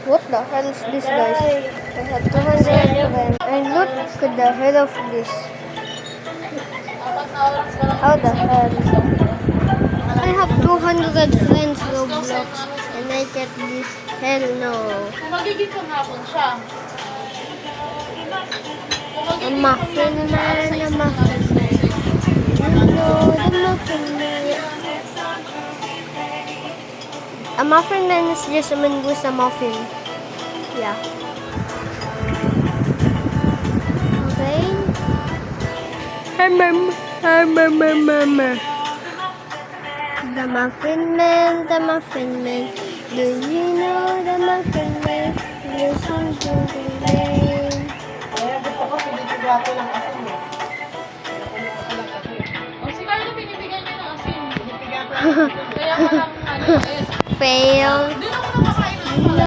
What the hell is this, guys? I have 200 friends. And look at the hell of this. How the hell? I have 200 friends Roblox and I get this. Hell no. Magiging kahapon siya. A muffin man, a muffin man. You know the muffin man. A muffin man is just a man with a muffin. Yeah. Okay. The muffin man, the muffin man. Do you know the muffin man? Listen to the name. Ayan, gusto ko pinitigato ng asin eh. O, si Carlo, pinibigyan niya ng asin. Pinitigato ng asin. Kaya walang ano, ayan. Fail. Hindi,